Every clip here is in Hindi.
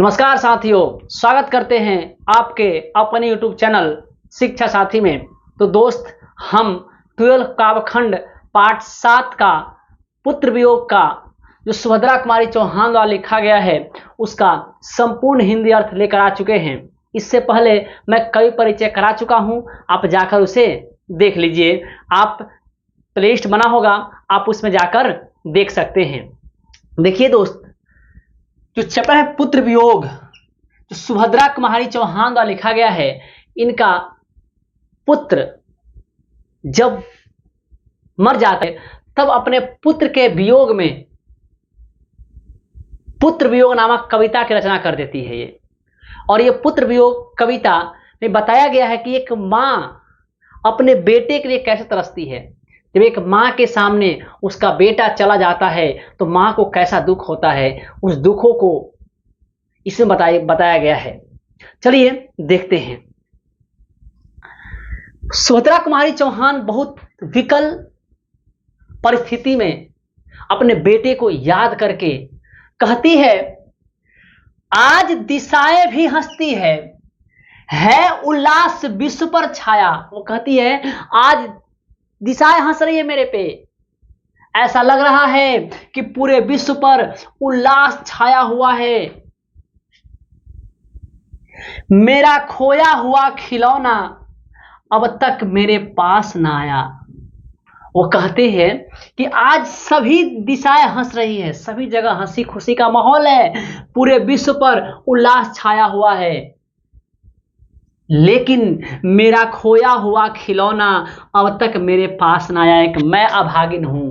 नमस्कार साथियों, स्वागत करते हैं आपके अपने यूट्यूब चैनल शिक्षा साथी में। तो दोस्त, हम 12 काव्यखंड पाठ 7 का पुत्र वियोग का जो सुभद्रा कुमारी चौहान द्वारा लिखा गया है उसका संपूर्ण हिंदी अर्थ लेकर आ चुके हैं। इससे पहले मैं कवि परिचय करा चुका हूं, आप जाकर उसे देख लीजिए। आप प्लेलिस्ट बना होगा, आप उसमें जाकर देख सकते हैं। देखिए दोस्त, जो चैप्टर है पुत्र वियोग, जो सुभद्रा कुमारी चौहान द्वारा लिखा गया है, इनका पुत्र जब मर जाते तब अपने पुत्र के वियोग में पुत्र वियोग नामक कविता की रचना कर देती है ये। और ये पुत्र वियोग कविता में बताया गया है कि एक माँ अपने बेटे के लिए कैसे तरसती है। जब एक माँ के सामने उसका बेटा चला जाता है तो माँ को कैसा दुख होता है, उस दुखों को इसमें बताया गया है। चलिए देखते हैं। सुभद्रा कुमारी चौहान बहुत विकल परिस्थिति में अपने बेटे को याद करके कहती है, आज दिशाएं भी हंसती है उल्लास विश्व पर छाया। वो कहती है आज दिशाएं हंस रही है मेरे पे, ऐसा लग रहा है कि पूरे विश्व पर उल्लास छाया हुआ है। मेरा खोया हुआ खिलौना अब तक मेरे पास ना आया। वो कहते हैं कि आज सभी दिशाएं हंस रही है, सभी जगह हंसी खुशी का माहौल है, पूरे विश्व पर उल्लास छाया हुआ है, लेकिन मेरा खोया हुआ खिलौना अब तक मेरे पास ना आया। कि मैं अभागिन हूं,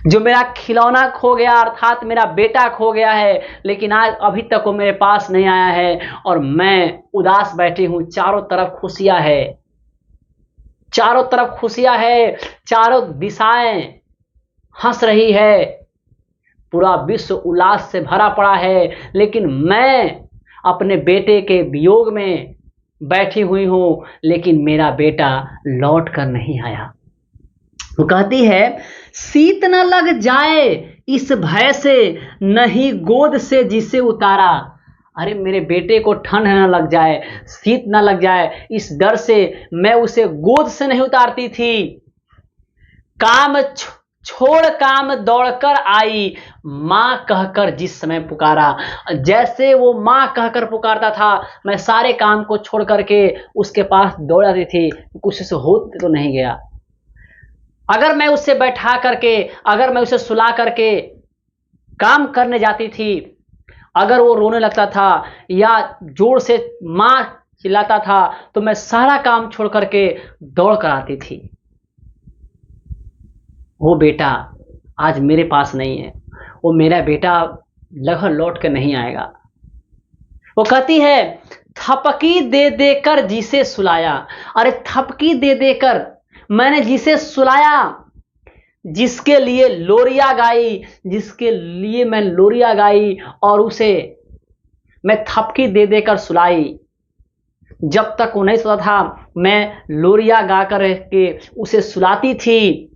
जो मेरा खिलौना खो गया अर्थात मेरा बेटा खो गया है, लेकिन आज अभी तक वो मेरे पास नहीं आया है और मैं उदास बैठी हूं। चारों तरफ खुशियां है, चारों तरफ खुशियां है, चारों दिशाएं हंस रही है, पूरा विश्व उल्लास से भरा पड़ा है, लेकिन मैं अपने बेटे के वियोग में बैठी हुई हूं, लेकिन मेरा बेटा लौट कर नहीं आया। वो कहती है, शीत न लग जाए इस भय से, नहीं गोद से जिसे उतारा। अरे मेरे बेटे को ठंड न लग जाए, शीत न लग जाए, इस डर से मैं उसे गोद से नहीं उतारती थी। काम छोड़ काम दौड़कर आई, माँ कहकर जिस समय पुकारा। जैसे वो माँ कहकर पुकारता था, मैं सारे काम को छोड़ करके उसके पास दौड़ जाती थी, कुछ से हो तो नहीं गया। अगर मैं उसे बैठा करके, अगर मैं उसे सुला करके काम करने जाती थी, अगर वो रोने लगता था या जोर से माँ चिल्लाता था, तो मैं सारा काम छोड़ करके दौड़ कर आती थी। वो बेटा आज मेरे पास नहीं है, वो मेरा बेटा लगभग लौट कर नहीं आएगा। वो कहती है, थपकी दे देकर जिसे सुलाया। अरे थपकी दे देकर मैंने जिसे सुलाया, जिसके लिए लोरिया गाई, जिसके लिए मैं लोरिया गाई और उसे मैं थपकी दे देकर सुलाई। जब तक वो नहीं सोता था मैं लोरिया गा कर के उसे सुलाती थी।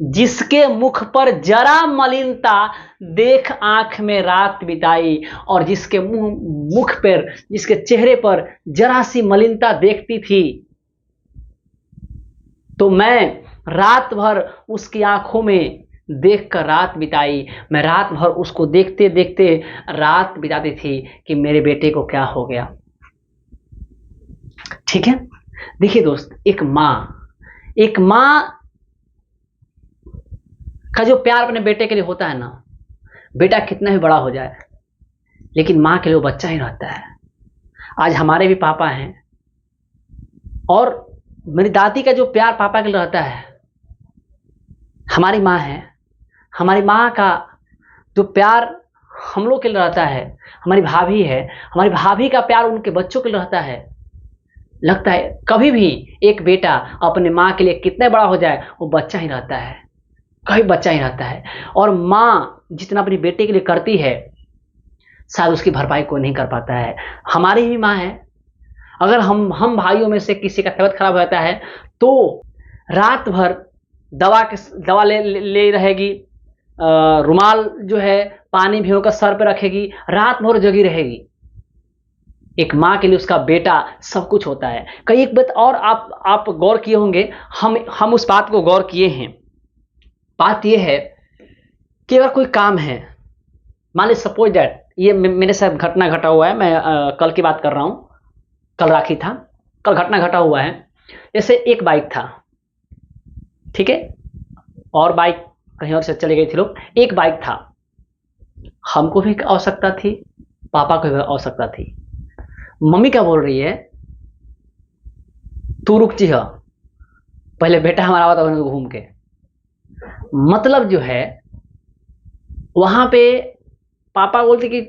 जिसके मुख पर जरा मलिनता देख आंख में रात बिताई, और जिसके मुख पर, जिसके चेहरे पर जरा सी मलिनता देखती थी तो मैं रात भर उसकी आंखों में देखकर रात बिताई। मैं रात भर उसको देखते देखते रात बिताती थी कि मेरे बेटे को क्या हो गया। ठीक है, देखिए दोस्त, एक माँ का जो प्यार अपने बेटे के लिए होता है ना, बेटा कितना भी बड़ा हो जाए लेकिन माँ के लिए वो बच्चा ही रहता है। आज हमारे भी पापा हैं और मेरी दादी का जो प्यार पापा के लिए रहता है, हमारी माँ है, हमारी माँ का जो प्यार हम लोग के लिए रहता है, हमारी भाभी है, हमारी भाभी का प्यार उनके बच्चों के लिए रहता है। लगता है कभी भी एक बेटा अपने माँ के लिए कितना बड़ा हो जाए वो बच्चा ही रहता है, कभी बच्चा ही रहता है। और माँ जितना अपनी बेटे के लिए करती है शायद उसकी भरपाई कोई नहीं कर पाता है। हमारी भी माँ है, अगर हम भाइयों में से किसी का तबीयत खराब रहता है तो रात भर दवा ले रहेगी, रुमाल जो है पानी भिगोकर सर पे रखेगी, रात भर जगी रहेगी। एक माँ के लिए उसका बेटा सब कुछ होता है। कई एक बात और आप गौर किए होंगे, हम उस बात को गौर किए हैं। बात यह है कि अगर कोई काम है, मान लीजिए सपोज दैट ये मेरे साथ घटना घटा हुआ है, मैं कल की बात कर रहा हूं, कल राखी था, कल घटना घटा हुआ है। जैसे एक बाइक था, ठीक है, और बाइक कहीं और से चले गई थी लोग, एक बाइक था, हमको भी आवश्यकता थी, पापा को भी आवश्यकता थी। मम्मी क्या बोल रही है, तू रुक जी, पहले बेटा हमारा हुआ था घूम के। मतलब जो है वहां पे पापा बोलते कि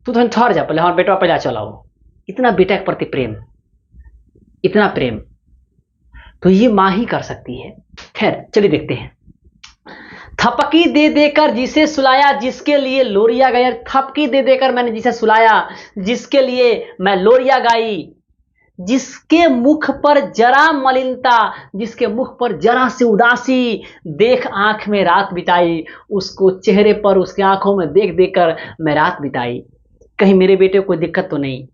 तू तो ठहर जा, पहले हमारा बेटा पहले चलाओ। इतना बेटा के प्रति प्रेम, इतना प्रेम तो ये मां ही कर सकती है। खैर चलिए देखते हैं। थपकी दे देकर जिसे सुलाया, जिसके लिए लोरिया गाया। थपकी दे देकर मैंने जिसे सुलाया, जिसके लिए मैं लोरिया गाई, जिसके मुख पर जरा मलिनता, जिसके मुख पर जरा सी उदासी देख आंख में रात बिताई, उसको चेहरे पर उसकी आंखों में देख देकर मैं रात बिताई, कहीं मेरे बेटे को कोई दिक्कत तो नहीं।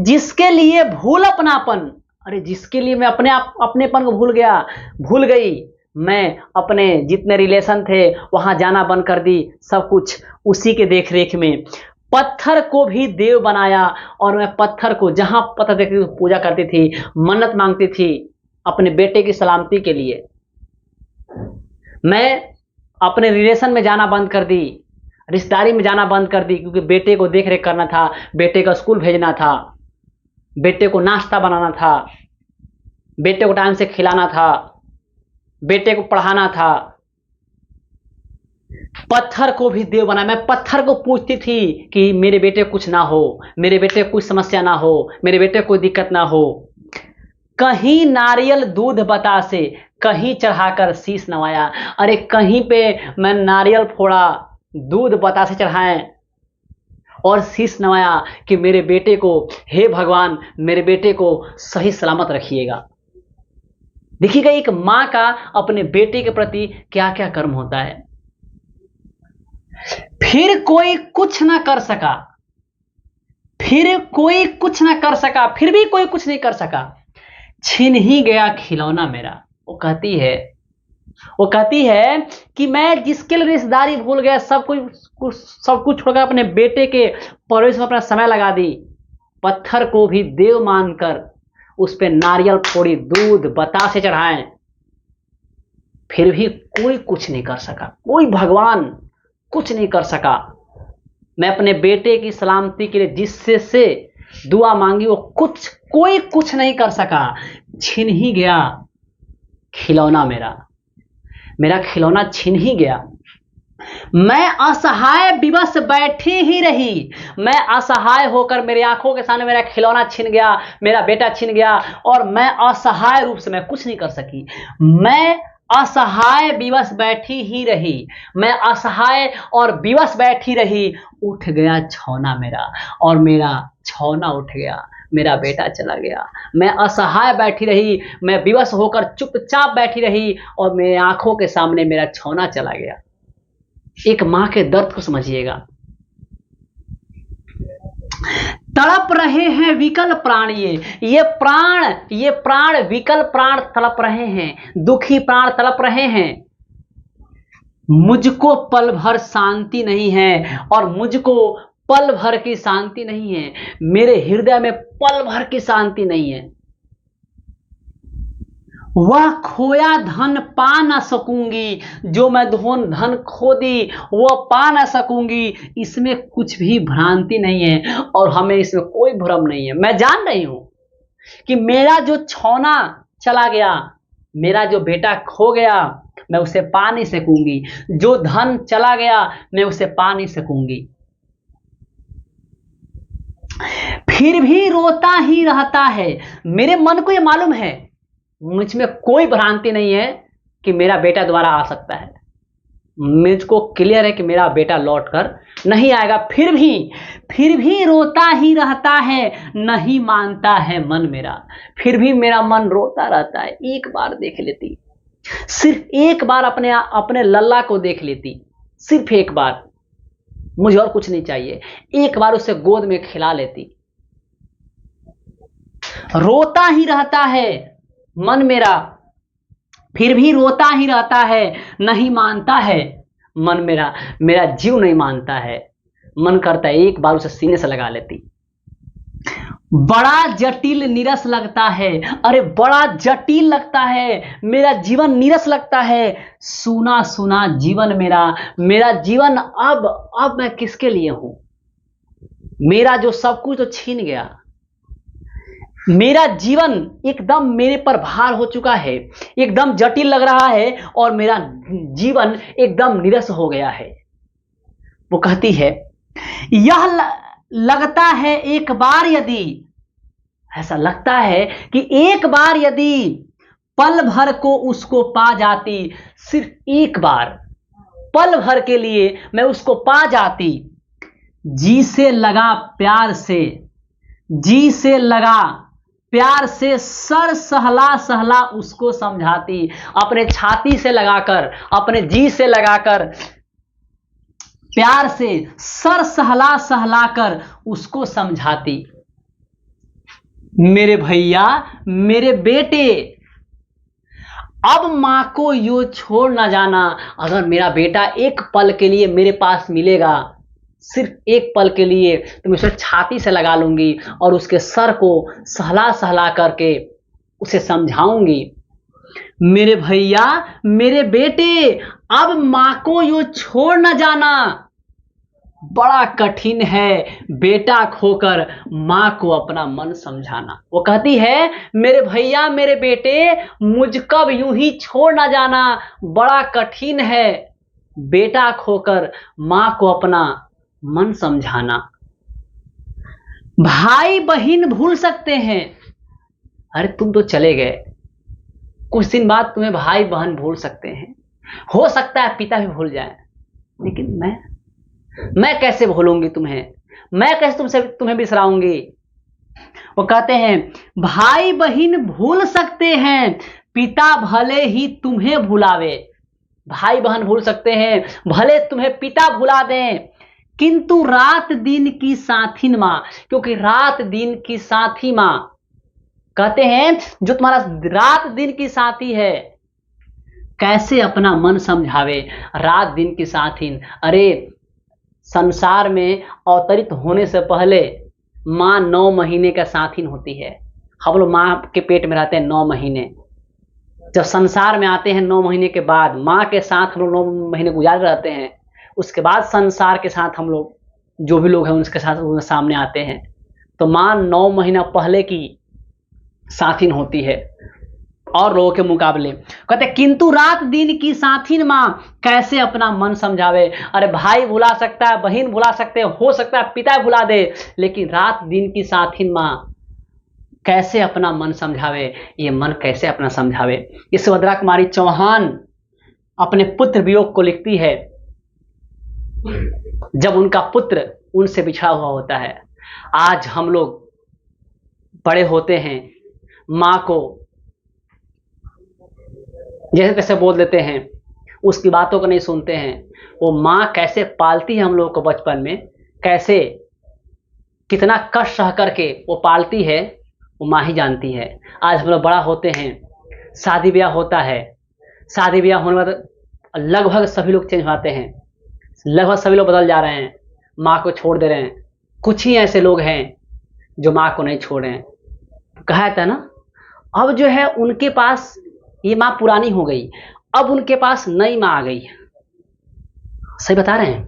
जिसके लिए भूल अपनापन, अरे जिसके लिए मैं अपनेपन को भूल गया, भूल गई, मैं अपने जितने रिलेशन थे वहां जाना बंद कर दी, सब कुछ उसी के देख रेख में। पत्थर को भी देव बनाया, और मैं पत्थर को जहां पत्थर देखती थी पूजा करती थी, मन्नत मांगती थी अपने बेटे की सलामती के लिए। मैं अपने रिलेशन में जाना बंद कर दी, रिश्तेदारी में जाना बंद कर दी, क्योंकि बेटे को देख रेख करना था, बेटे का स्कूल भेजना था, बेटे को नाश्ता बनाना था, बेटे को टाइम से खिलाना था, बेटे को पढ़ाना था। पत्थर को भी देव बनाया। मैं पत्थर को पूछती थी कि मेरे बेटे कुछ ना हो, मेरे बेटे कुछ समस्या ना हो, मेरे बेटे कोई दिक्कत ना हो। कहीं नारियल दूध बतासे, कहीं चढ़ाकर शीश नवाया। अरे कहीं पे मैं नारियल फोड़ा, दूध बतासे चढ़ाए और शीश नवाया कि मेरे बेटे को, हे भगवान मेरे बेटे को सही सलामत रखिएगा। देखिएगा एक मां का अपने बेटे के प्रति क्या क्या कर्म होता है। फिर कोई कुछ ना कर सका, फिर कोई कुछ ना कर सका, फिर भी कोई कुछ नहीं कर सका, छीन ही गया खिलौना मेरा। वो कहती है कि मैं जिसके लिए रिश्तेदारी भूल गया, सब कुछ छोड़कर अपने बेटे के परवरिश में अपना समय लगा दी, पत्थर को भी देव मानकर उस पे नारियल फोड़ी, दूध बतासे चढ़ाए, फिर भी कोई कुछ नहीं कर सका, कोई भगवान कुछ नहीं कर सका। मैं अपने बेटे की सलामती के लिए जिससे से दुआ मांगी, वो कोई कुछ नहीं कर सका। छीन ही गया खिलौना मेरा खिलौना छीन ही गया। मैं असहाय विवश बैठी ही रही, मैं असहाय होकर, मेरी आंखों के सामने मेरा खिलौना छिन गया, मेरा बेटा छिन गया, और मैं असहाय रूप से मैं कुछ नहीं कर सकी। मैं असहाय विवश बैठी ही रही, मैं असहाय और विवश बैठी रही। उठ गया छौना मेरा, और मेरा छौना उठ गया, मेरा बेटा चला गया। मैं असहाय बैठी रही, मैं विवश होकर चुपचाप बैठी रही, और मेरे आंखों के सामने मेरा छौना चला गया। एक मां के दर्द को समझिएगा। तड़प रहे हैं विकल प्राण, ये प्राण विकल प्राण तड़प रहे हैं, दुखी प्राण तड़प रहे हैं। मुझको पल भर शांति नहीं है, और मुझको पल भर की शांति नहीं है, मेरे हृदय में पल भर की शांति नहीं है। वह खोया धन पा न सकूंगी, जो मैं धन खो दी वह पा न सकूंगी, इसमें कुछ भी भ्रांति नहीं है, और हमें इसमें कोई भ्रम नहीं है। मैं जान रही हूं कि मेरा जो छौना चला गया, मेरा जो बेटा खो गया, मैं उसे पा नहीं सकूंगी, जो धन चला गया मैं उसे पा नहीं सकूंगी, फिर भी रोता ही रहता है। मेरे मन को यह मालूम है, मुझ में कोई भ्रांति नहीं है कि मेरा बेटा दोबारा आ सकता है, मुझको क्लियर है कि मेरा बेटा लौटकर नहीं आएगा, फिर भी रोता ही रहता है, नहीं मानता है मन मेरा, फिर भी मेरा मन रोता रहता है। एक बार देख लेती, सिर्फ एक बार अपने लल्ला को देख लेती, सिर्फ एक बार, मुझे और कुछ नहीं चाहिए, एक बार उसे गोद में खिला लेती। रोता ही रहता है मन मेरा, फिर भी रोता ही रहता है, नहीं मानता है मन मेरा, मेरा जीव नहीं मानता है। मन करता है एक बार उसे सीने से लगा लेती। बड़ा जटिल नीरस लगता है, अरे बड़ा जटिल लगता है, मेरा जीवन नीरस लगता है, सुना सुना जीवन मेरा, मेरा जीवन अब मैं किसके लिए हूं? मेरा जो सब कुछ तो छीन गया, मेरा जीवन एकदम मेरे पर भार हो चुका है, एकदम जटिल लग रहा है और मेरा जीवन एकदम नीरस हो गया है। वो कहती है यह लगता है एक बार यदि, ऐसा लगता है कि एक बार यदि पल भर को उसको पा जाती, सिर्फ एक बार पल भर के लिए मैं उसको पा जाती, जी से लगा प्यार से, जी से लगा प्यार से सर सहला सहला उसको समझाती, अपने छाती से लगाकर, अपने जी से लगाकर, प्यार से सर सहला सहला कर उसको समझाती। मेरे भैया, मेरे बेटे, अब मां को यूं छोड़ ना जाना। अगर मेरा बेटा एक पल के लिए मेरे पास मिलेगा, सिर्फ एक पल के लिए, तो मैं उसे छाती से लगा लूंगी और उसके सर को सहला सहला करके उसे समझाऊंगी। मेरे भैया, मेरे बेटे, अब मां को यूं छोड़ न जाना। बड़ा कठिन है बेटा खोकर मां को अपना मन समझाना। वो कहती है मेरे भैया, मेरे बेटे, मुझ कब यूं ही छोड़ न जाना। बड़ा कठिन है बेटा खोकर मां को अपना मन समझाना। भाई बहन भूल सकते हैं, अरे तुम तो चले गए, कुछ दिन बाद तुम्हें भाई बहन भूल सकते हैं, हो सकता है पिता भी भूल जाए, लेकिन मैं कैसे भूलूंगी तुम्हें, मैं कैसे तुम्हें बिसराऊंगी। वो कहते हैं भाई बहन भूल सकते हैं, पिता भले ही तुम्हें भुलावे। भाई बहन भूल सकते हैं, भले तुम्हें पिता भुला दें, किंतु रात दिन की साथिन मां, क्योंकि रात दिन की साथी मां, कहते हैं जो तुम्हारा रात दिन की साथी है, कैसे अपना मन समझावे। रात दिन की साथिन, अरे संसार में अवतरित होने से पहले मां 9 महीने का साथिन होती है। हम लोग मां के पेट में रहते हैं 9 महीने, जब संसार में आते हैं 9 महीने के बाद मां के साथ हम लोग 9 महीने गुजार रहते हैं। उसके बाद संसार के साथ हम लोग, जो भी लोग हैं उनके साथ उनके सामने आते हैं, तो मां 9 महीना पहले की साथिन होती है और लोगों के मुकाबले। कहते किंतु रात दिन की साथिन मां, कैसे अपना मन समझावे। अरे भाई भुला सकता है, बहन भुला सकते हैं, हो सकता है पिता भुला दे, लेकिन रात दिन की साथिन मां कैसे अपना मन समझावे। ये मन कैसे अपना समझावे। ये सुभद्रा कुमारी चौहान अपने पुत्र वियोग को लिखती है, जब उनका पुत्र उनसे बिछड़ा हुआ होता है। आज हम लोग बड़े होते हैं, मां को जैसे तैसे बोल देते हैं, उसकी बातों को नहीं सुनते हैं। वो मां कैसे पालती है हम लोगों को बचपन में, कैसे कितना कष्ट सह करके वो पालती है, वो मां ही जानती है। आज हम लोग बड़ा होते हैं, शादी ब्याह होता है, शादी ब्याह होने के बाद लगभग सभी लोग चेंज होते हैं, लगभग सभी लोग बदल जा रहे हैं, मां को छोड़ दे रहे हैं। कुछ ही ऐसे लोग हैं जो मां को नहीं छोड़ रहे हैं। कहा था ना, अब जो है उनके पास ये मां पुरानी हो गई, अब उनके पास नई मां आ गई। सही बता रहे हैं,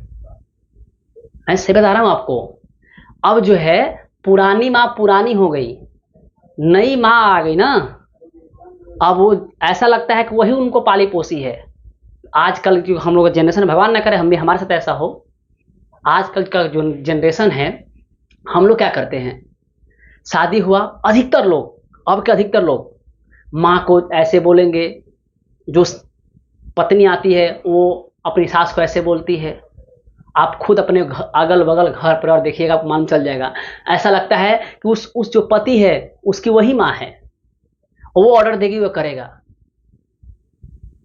मैं सही बता रहा हूं आपको। अब जो है पुरानी मां पुरानी हो गई, नई मां आ गई ना। अब वो ऐसा लगता है कि वही उनको पाली पोसी है। आजकल जो हम लोग का जनरेशन, भगवान न करे हम भी हमारे साथ ऐसा हो, आजकल का जो जनरेशन है, हम लोग क्या करते हैं, शादी हुआ, अधिकतर लोग, अब के अधिकतर लोग मां को ऐसे बोलेंगे, जो पत्नी आती है वो अपनी सास को ऐसे बोलती है। आप खुद अपने अगल बगल घर पर और देखिएगा, मालूम चल जाएगा। ऐसा लगता है कि उस जो पति है उसकी वही मां है, वो ऑर्डर देगी वो करेगा।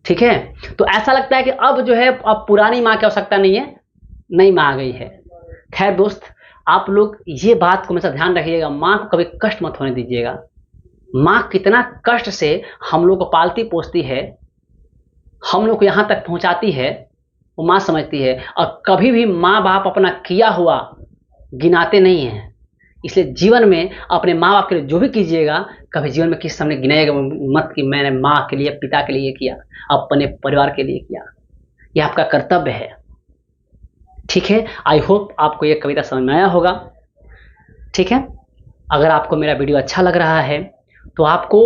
ठीक है, तो ऐसा लगता है कि अब जो है अब पुरानी माँ की आवश्यकता नहीं है, नई माँ आ गई है। खैर दोस्त, आप लोग ये बात को हमेशा ध्यान रखिएगा, माँ को कभी कष्ट मत होने दीजिएगा। माँ कितना कष्ट से हम लोग को पालती पोसती है, हम लोग को यहाँ तक पहुँचाती है, वो माँ समझती है। और कभी भी माँ बाप अपना किया हुआ गिनाते नहीं हैं। इसलिए जीवन में अपने माँ बाप के लिए जो भी कीजिएगा, कभी जीवन में किसी सामने गिनाइएगा मत कि मैंने माँ के लिए, पिता के लिए किया, अपने परिवार के लिए किया। यह आपका कर्तव्य है। ठीक है, आई होप आपको यह कविता समझ में आया होगा। ठीक है, अगर आपको मेरा वीडियो अच्छा लग रहा है तो आपको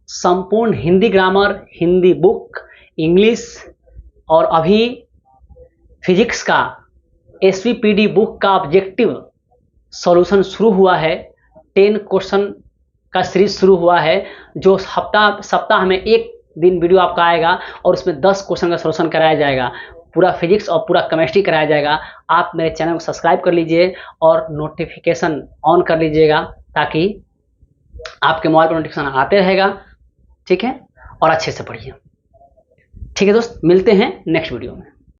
संपूर्ण Hindi grammar, Hindi book, English और अभी फिजिक्स का एसवीपीडी बुक का ऑब्जेक्टिव सॉल्यूशन शुरू हुआ है। 10 क्वेश्चन का सीरीज शुरू हुआ है, जो सप्ताह में एक दिन वीडियो आपका आएगा और उसमें 10 क्वेश्चन का सॉल्यूशन कराया जाएगा। पूरा फिजिक्स और पूरा केमिस्ट्री कराया जाएगा। आप मेरे चैनल को सब्सक्राइब कर लीजिए और नोटिफिकेशन ऑन कर लीजिएगा, ताकि आपके मोबाइल पर नोटिफिकेशन आते रहेगा। ठीक है, और अच्छे से पढ़िए। ठीक है दोस्त, मिलते हैं नेक्स्ट वीडियो में।